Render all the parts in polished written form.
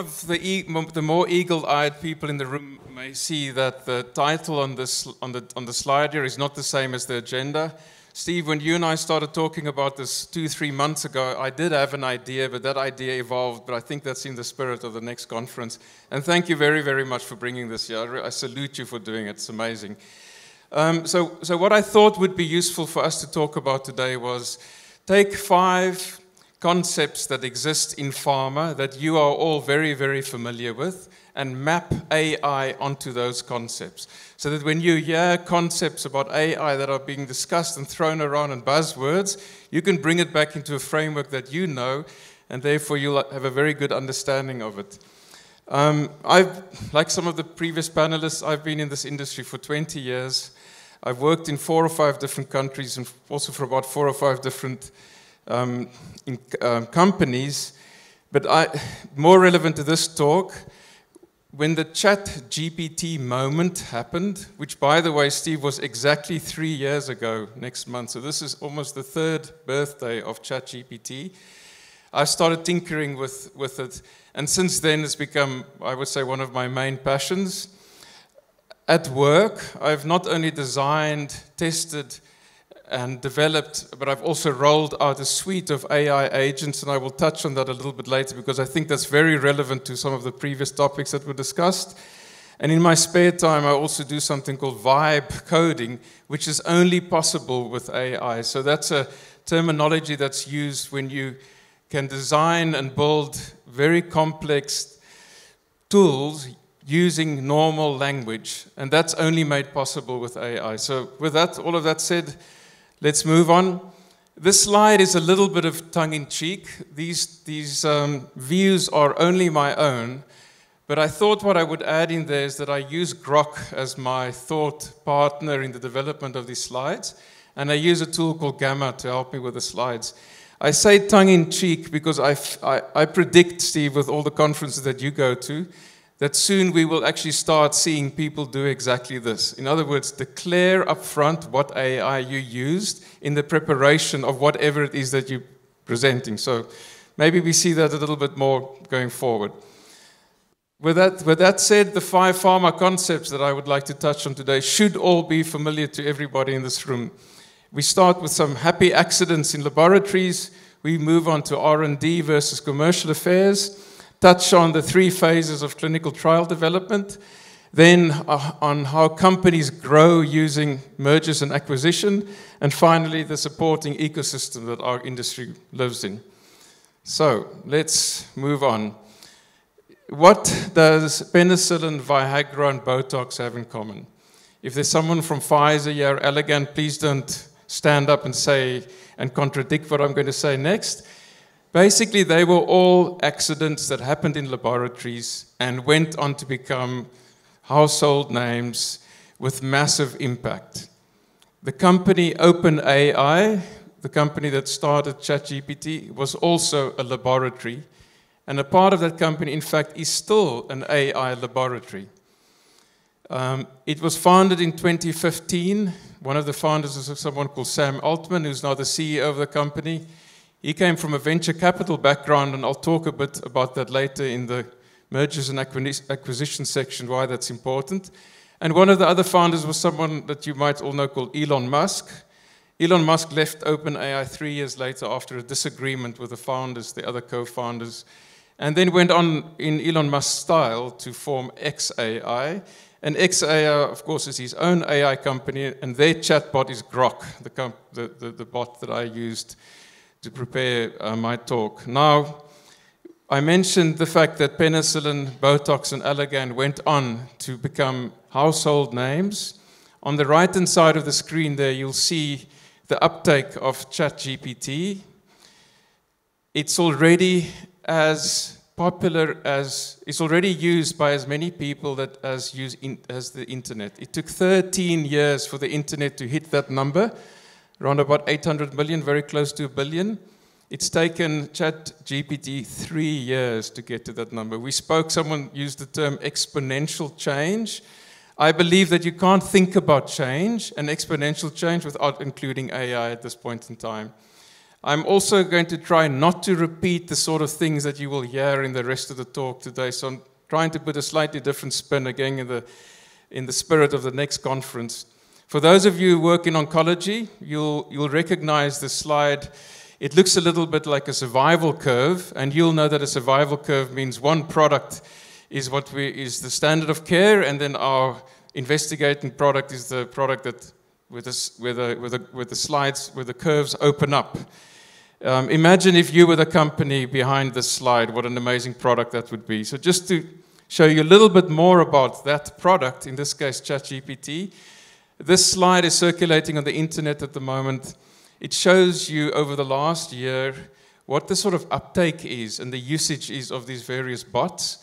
of the more eagle-eyed people in the room may see that the title on the slide here is not the same as the agenda. Steve, when you and I started talking about this 2-3 months ago, I did have an idea, but that idea evolved. But I think that's in the spirit of the next conference. And thank you very, very much for bringing this here. I salute you for doing it. It's amazing. So what I thought would be useful for us to talk about today was take 5 concepts that exist in pharma that you are all very, very familiar with and map AI onto those concepts. So that when you hear concepts about AI that are being discussed and thrown around in buzzwords, you can bring it back into a framework that you know, and therefore you'll have a very good understanding of it. Like some of the previous panelists, I've been in this industry for 20 years. I've worked in 4 or 5 different countries and also for about 4 or 5 different companies. But more relevant to this talk, when the ChatGPT moment happened, which by the way, Steve, was exactly 3 years ago next month, so this is almost the 3rd birthday of ChatGPT, I started tinkering with it, and since then it's become, I would say, one of my main passions. At work, I've not only designed, tested, and developed, but I've also rolled out a suite of AI agents, and I will touch on that a little bit later because I think that's very relevant to some of the previous topics that were discussed. And in my spare time, I also do something called vibe coding, which is only possible with AI. So that's a terminology that's used when you can design and build very complex tools using normal language, and that's only made possible with AI. So with that, all of that said, let's move on. This slide is a little bit of tongue-in-cheek. These views are only my own, but I thought what I would add in there is that I use Grok as my thought partner in the development of these slides, and I use a tool called Gamma to help me with the slides. I say tongue-in-cheek because I predict, Steve, with all the conferences that you go to, that soon we will actually start seeing people do exactly this. In other words, declare upfront what AI you used in the preparation of whatever it is that you're presenting. So maybe we see that a little bit more going forward. With that said, the 5 pharma concepts that I would like to touch on today should all be familiar to everybody in this room. We start with some happy accidents in laboratories. We move on to R&D versus commercial affairs. Touch on the 3 phases of clinical trial development, then on how companies grow using mergers and acquisition, and finally the supporting ecosystem that our industry lives in. So let's move on. What does penicillin, Viagra, and Botox have in common? If there's someone from Pfizer here, Allergan, please don't stand up and say and contradict what I'm going to say next. Basically, they were all accidents that happened in laboratories and went on to become household names with massive impact. The company OpenAI, the company that started ChatGPT, was also a laboratory. And a part of that company, in fact, is still an AI laboratory. It was founded in 2015. One of the founders is someone called Sam Altman, who's now the CEO of the company. He came from a venture capital background, and I'll talk a bit about that later in the mergers and acquisition section, why that's important. And one of the other founders was someone that you might all know called Elon Musk. Elon Musk left OpenAI 3 years later after a disagreement with the founders, the other co-founders, and then went on in Elon Musk's style to form xAI. And xAI, of course, is his own AI company, and their chatbot is Grok, the bot that I used to prepare my talk. Now, I mentioned the fact that penicillin, Botox, and Allergan went on to become household names. On the right-hand side of the screen there, you'll see the uptake of ChatGPT. It's already as popular as, it's already used by as many people as the internet. It took 13 years for the internet to hit that number, around about 800 million, very close to 1 billion. It's taken ChatGPT 3 years to get to that number. Someone used the term exponential change. I believe that you can't think about change and exponential change without including AI at this point in time. I'm also going to try not to repeat the sort of things that you will hear in the rest of the talk today. So I'm trying to put a slightly different spin again in the spirit of the next conference. For those of you who work in oncology, you'll recognize this slide. It looks a little bit like a survival curve, and you'll know that a survival curve means one product is the standard of care, and then our investigating product is the product that with the slides where the curves open up. Imagine if you were the company behind this slide, what an amazing product that would be. So just to show you a little bit more about that product, in this case ChatGPT, this slide is circulating on the internet at the moment. It shows you over the last year what the sort of uptake is and the usage is of these various bots.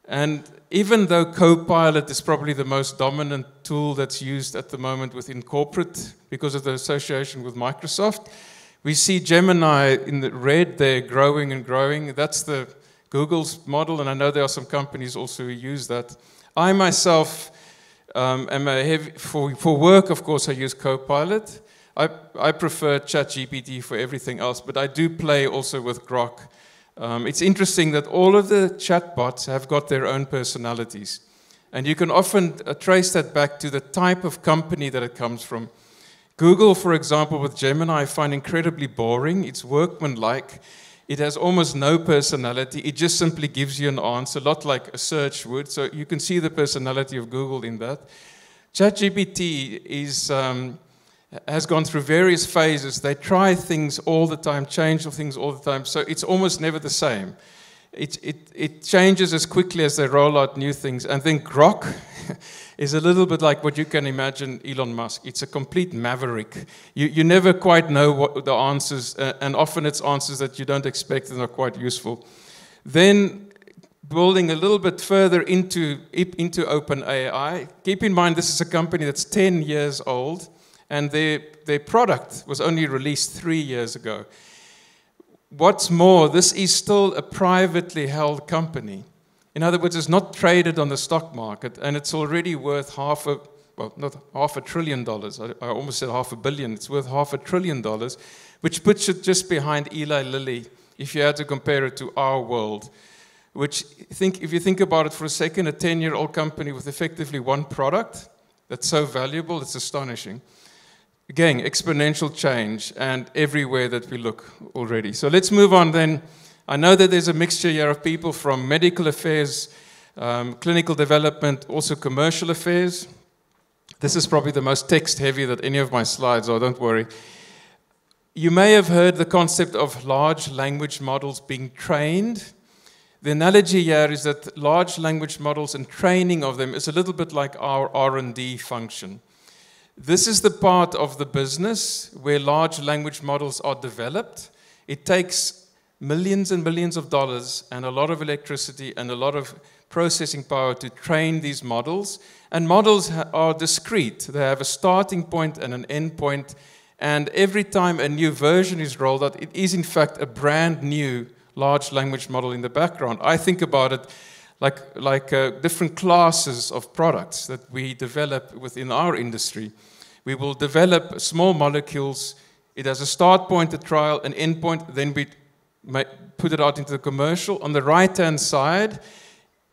And even though Copilot is probably the most dominant tool that's used at the moment within corporate because of the association with Microsoft, we see Gemini in the red there growing and growing. That's the Google's model, and I know there are some companies also who use that. I myself for work, of course, I use Copilot. I prefer ChatGPT for everything else, but I do play also with Grok. It's interesting that all of the chatbots have got their own personalities. And you can often trace that back to the type of company that it comes from. Google, for example, with Gemini, I find incredibly boring. It's workmanlike. It has almost no personality. It just simply gives you an answer, a lot like a search would. So you can see the personality of Google in that. ChatGPT has gone through various phases. They try things all the time, change things all the time, so it's almost never the same. It changes as quickly as they roll out new things. And then Grok is a little bit like what you can imagine Elon Musk. It's a complete maverick. You never quite know what the answers, and often it's answers that you don't expect and are quite useful. Then building a little bit further into OpenAI, keep in mind this is a company that's 10 years old, and their product was only released 3 years ago. What's more, this is still a privately held company. In other words, it's not traded on the stock market, and it's already worth not $500 billion. I almost said $500 million. It's worth $500 billion, which puts it just behind Eli Lilly, if you had to compare it to our world. Which, if you think about it for a second, a 10-year-old company with effectively one product that's so valuable, it's astonishing. Again, exponential change, and everywhere that we look already. So let's move on then. I know that there's a mixture here of people from medical affairs, clinical development, also commercial affairs. This is probably the most text-heavy that any of my slides are, don't worry. You may have heard the concept of large language models being trained. The analogy here is that large language models and training of them is a little bit like our R&D function. This is the part of the business where large language models are developed. It takes millions and millions of dollars and a lot of electricity and a lot of processing power to train these models. And models are discrete. They have a starting point and an end point. And every time a new version is rolled out, it is in fact a brand new large language model in the background. I think about it like different classes of products that we develop within our industry. We will develop small molecules. It has a start point, a trial, an end point, then we put it out into the commercial. On the right-hand side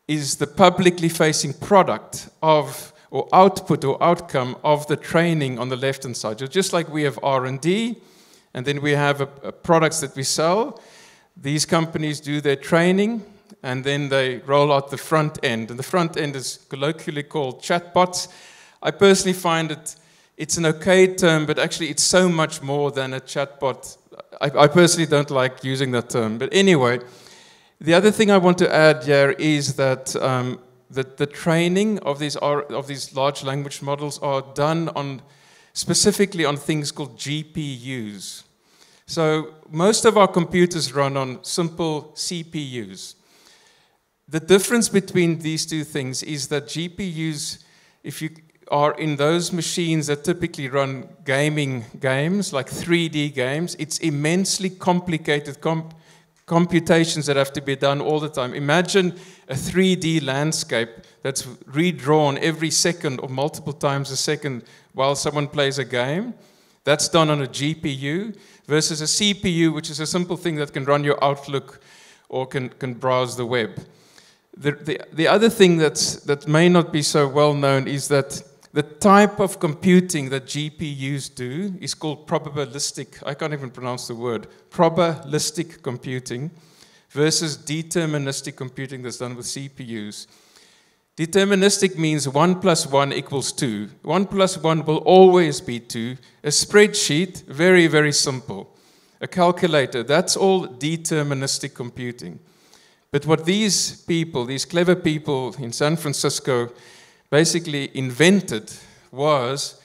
is the publicly facing product of, or output or outcome of the training on the left-hand side. So just like we have R&D, and then we have products that we sell, these companies do their training, and then they roll out the front end. And the front end is colloquially called chatbots. I personally find it's an okay term, but actually it's so much more than a chatbot. I personally don't like using that term. But anyway, the other thing I want to add here is that the training of these large language models are done specifically on things called GPUs. So most of our computers run on simple CPUs. The difference between these two things is that GPUs, if you are in those machines that typically run gaming games, like 3D games, it's immensely complicated computations that have to be done all the time. Imagine a 3D landscape that's redrawn every second or multiple times a second while someone plays a game. That's done on a GPU versus a CPU, which is a simple thing that can run your Outlook or can browse the web. The other thing that may not be so well known is that the type of computing that GPUs do is called probabilistic, I can't even pronounce the word, probabilistic computing versus deterministic computing that's done with CPUs. Deterministic means 1 plus 1 equals 2. 1 plus 1 will always be 2. A spreadsheet, very, very simple. A calculator, that's all deterministic computing. But what these people, these clever people in San Francisco, basically invented was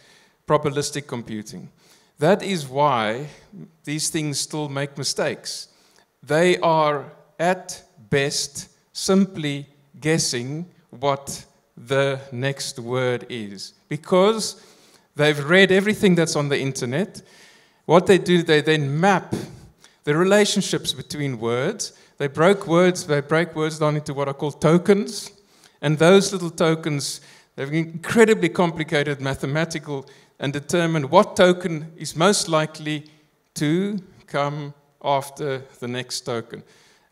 probabilistic computing. That is why these things still make mistakes. They are, at best, simply guessing what the next word is. Because they've read everything that's on the internet, what they do, they then map the relationships between words. They break words down into what are called tokens, and those little tokens, they're incredibly complicated mathematical, and determine what token is most likely to come after the next token.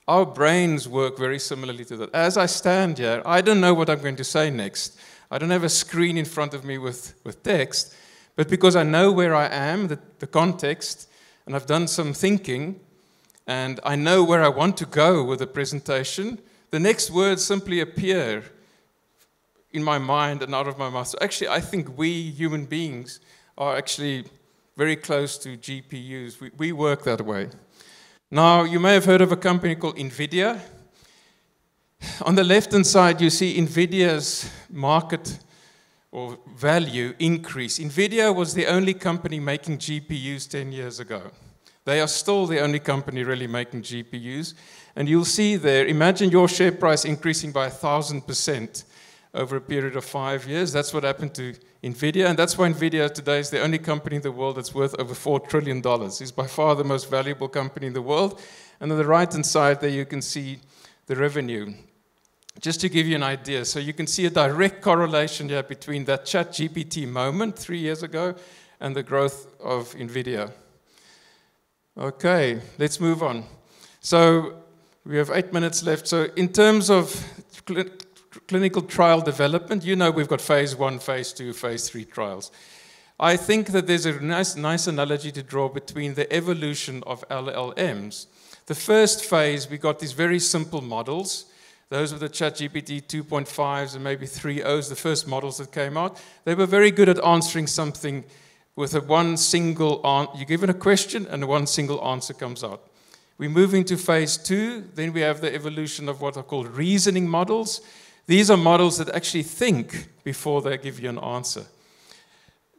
Our brains work very similarly to that. As I stand here, I don't know what I'm going to say next. I don't have a screen in front of me with text, but because I know where I am, the context, and I've done some thinking, and I know where I want to go with the presentation, the next words simply appear in my mind and out of my mouth. So actually, I think we human beings are actually very close to GPUs. We work that way. Now, you may have heard of a company called NVIDIA. On the left-hand side, you see NVIDIA's market or value increase. NVIDIA was the only company making GPUs 10 years ago. They are still the only company really making GPUs. And you'll see there, imagine your share price increasing by 1,000% over a period of 5 years. That's what happened to NVIDIA, and that's why NVIDIA today is the only company in the world that's worth over $4 trillion. It's by far the most valuable company in the world. And on the right-hand side there, you can see the revenue. Just to give you an idea, so you can see a direct correlation here between that ChatGPT moment 3 years ago and the growth of NVIDIA. Okay, let's move on. So we have 8 minutes left. So in terms of clinical trial development, you know we've got phase 1, phase 2, phase 3 trials. I think that there's a nice analogy to draw between the evolution of LLMs. The first phase, we got these very simple models. Those were the ChatGPT 2.5s and maybe 3.0s, the first models that came out. They were very good at answering something with one single answer. You give it a question and one single answer comes out. We move into phase 2, then we have the evolution of what are called reasoning models. These are models that actually think before they give you an answer.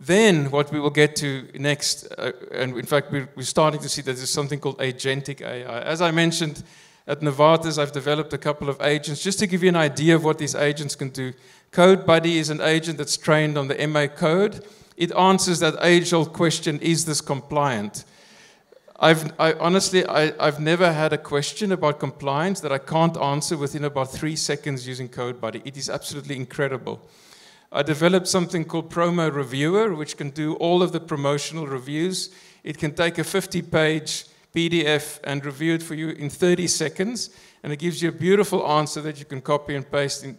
Then what we will get to next, and in fact we're starting to see that there's something called agentic AI. As I mentioned, at Novartis I've developed a couple of agents just to give you an idea of what these agents can do. CodeBuddy is an agent that's trained on the MA code. It answers that age-old question, is this compliant? I've never had a question about compliance that I can't answer within about 3 seconds using CodeBuddy. It is absolutely incredible. I developed something called Promo Reviewer, which can do all of the promotional reviews. It can take a 50-page PDF and review it for you in 30 seconds, and it gives you a beautiful answer that you can copy and paste in.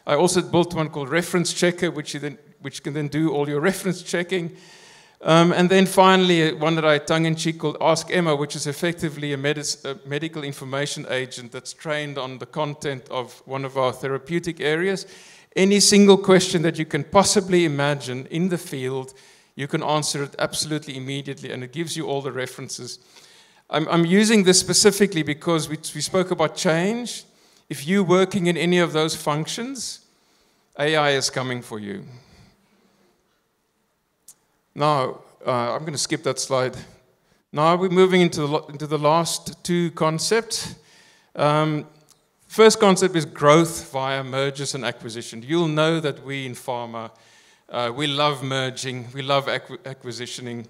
I also built one called Reference Checker, which can then do all your reference checking. And then finally, one that I tongue-in-cheek called Ask Emma, which is effectively a medical information agent that's trained on the content of one of our therapeutic areas. Any single question that you can possibly imagine in the field, you can answer it absolutely immediately, and it gives you all the references. I'm using this specifically because we spoke about change. If you're working in any of those functions, AI is coming for you. Now, I'm going to skip that slide. Now we're moving into the last two concepts. First concept is growth via mergers and acquisition. You'll know that we in pharma, we love merging, we love acquisitioning,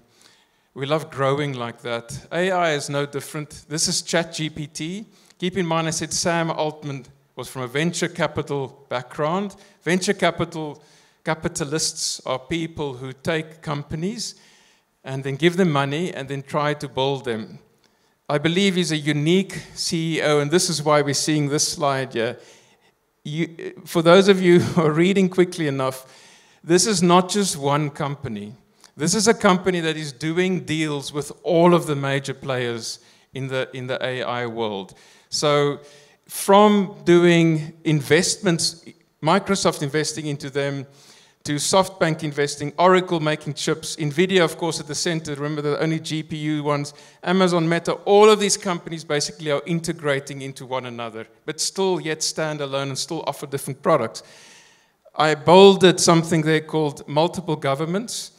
we love growing like that. AI is no different. This is ChatGPT. Keep in mind I said Sam Altman was from a venture capital background. Venture capitalists are people who take companies and then give them money and then try to build them. I believe he's a unique CEO, and this is why we're seeing this slide here. For those of you who are reading quickly enough, this is not just one company. This is a company that is doing deals with all of the major players in the AI world. So from doing investments, Microsoft investing into them, to SoftBank investing, Oracle making chips, NVIDIA, of course, at the center. Remember, the only GPU ones. Amazon, Meta, all of these companies basically are integrating into one another, but still yet stand alone and still offer different products. I bolded something there called multiple governments.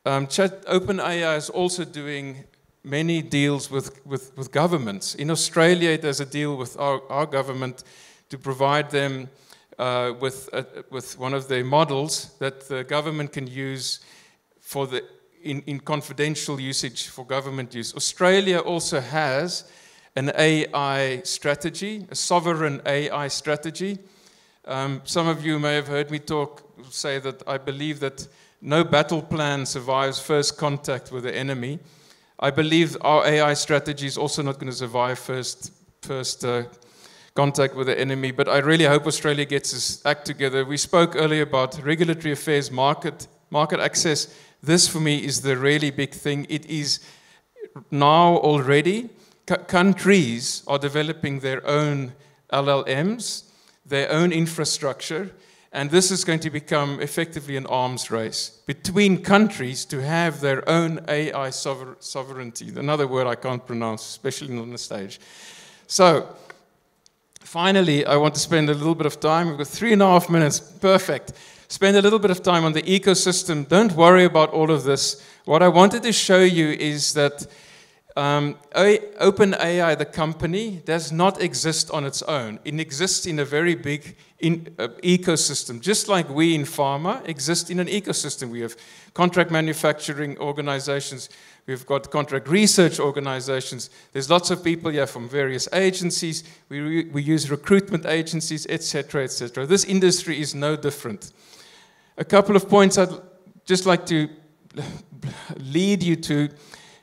OpenAI is also doing many deals with governments. In Australia, it has a deal with our government to provide them with one of their models that the government can use for in confidential usage for government use. Australia also has an AI strategy, a sovereign AI strategy. Some of you may have heard me say that I believe that no battle plan survives first contact with the enemy. I believe our AI strategy is also not going to survive first contact with the enemy, but I really hope Australia gets its act together. We spoke earlier about regulatory affairs, market access. This, for me, is the really big thing. It is now already, countries are developing their own LLMs, their own infrastructure, and this is going to become effectively an arms race between countries to have their own AI sovereignty. Another word I can't pronounce, especially on the stage. So, finally, I want to spend a little bit of time. We've got 3.5 minutes. Perfect. Spend a little bit of time on the ecosystem. Don't worry about all of this. What I wanted to show you is that OpenAI, the company, does not exist on its own. It exists in a very big ecosystem. Just like we in pharma exist in an ecosystem. We have contract manufacturing organizations. We've got contract research organizations. There's lots of people here from various agencies. We use recruitment agencies, etc., etc. This industry is no different. A couple of points I'd just like to lead you to.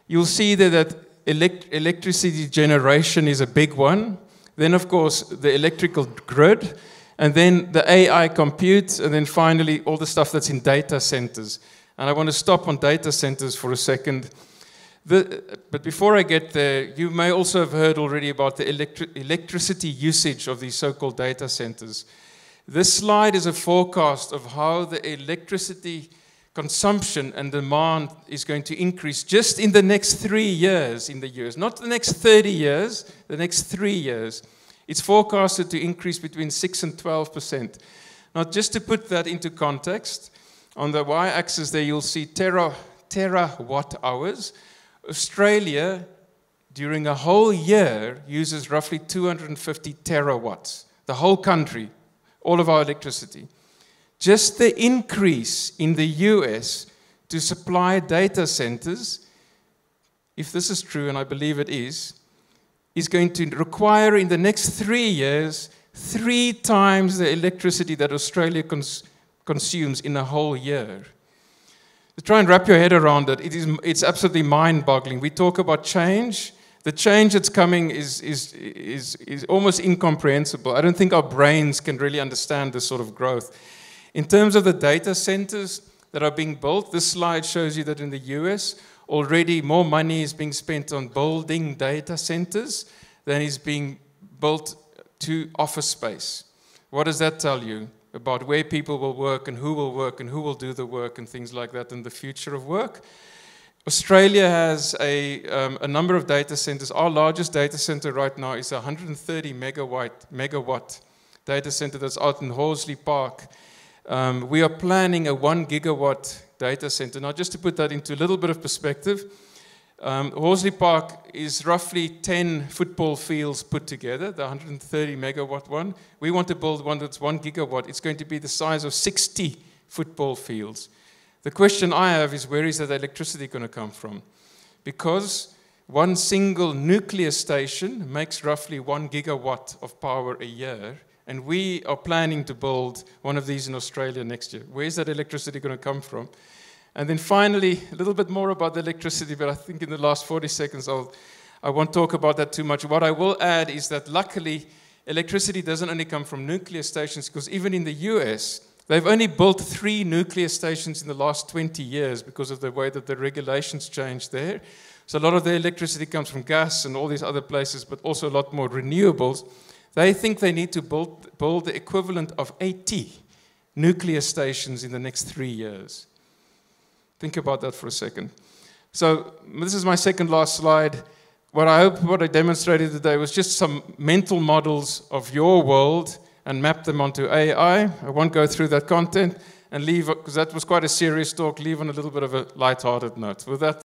You'll see there that electricity generation is a big one. Then, of course, the electrical grid. And then the AI compute. And then finally, all the stuff that's in data centers. And I want to stop on data centers for a second. But before I get there, you may also have heard already about the electricity usage of these so-called data centers. This slide is a forecast of how the electricity consumption and demand is going to increase just in the next 3 years in the US. Not the next 30 years, the next 3 years. It's forecasted to increase between 6 and 12%. Now, just to put that into context, on the y-axis there you'll see terawatt hours. Australia, during a whole year, uses roughly 250 terawatts. The whole country, all of our electricity. Just the increase in the US to supply data centers, if this is true, and I believe it is going to require in the next 3 years 3 times the electricity that Australia consumes in a whole year. To try and wrap your head around it, it's absolutely mind-boggling. We talk about change. The change that's coming is almost incomprehensible. I don't think our brains can really understand this sort of growth. In terms of the data centers that are being built, this slide shows you that in the US, already more money is being spent on building data centers than is being built to office space. What does that tell you about where people will work and who will do the work and things like that and the future of work? Australia has a number of data centers. Our largest data center right now is a 130 megawatt data center that's out in Horsley Park. We are planning a 1 gigawatt data center. Now, just to put that into a little bit of perspective, Horsley Park is roughly 10 football fields put together, the 130 megawatt one. We want to build one that's 1 gigawatt. It's going to be the size of 60 football fields. The question I have is, where is that electricity going to come from? Because one single nuclear station makes roughly 1 gigawatt of power a year. And we are planning to build one of these in Australia next year. Where's that electricity going to come from? And then finally, a little bit more about the electricity, but I think in the last 40 seconds I won't talk about that too much. What I will add is that luckily, electricity doesn't only come from nuclear stations, because even in the US, they've only built 3 nuclear stations in the last 20 years because of the way that the regulations changed there. So a lot of their electricity comes from gas and all these other places, but also a lot more renewables. They think they need to build the equivalent of 80 nuclear stations in the next 3 years. Think about that for a second. So this is my second last slide. What I demonstrated today was just some mental models of your world and map them onto AI. I won't go through that content and leave, because that was quite a serious talk, leave on a little bit of a light-hearted note. With that,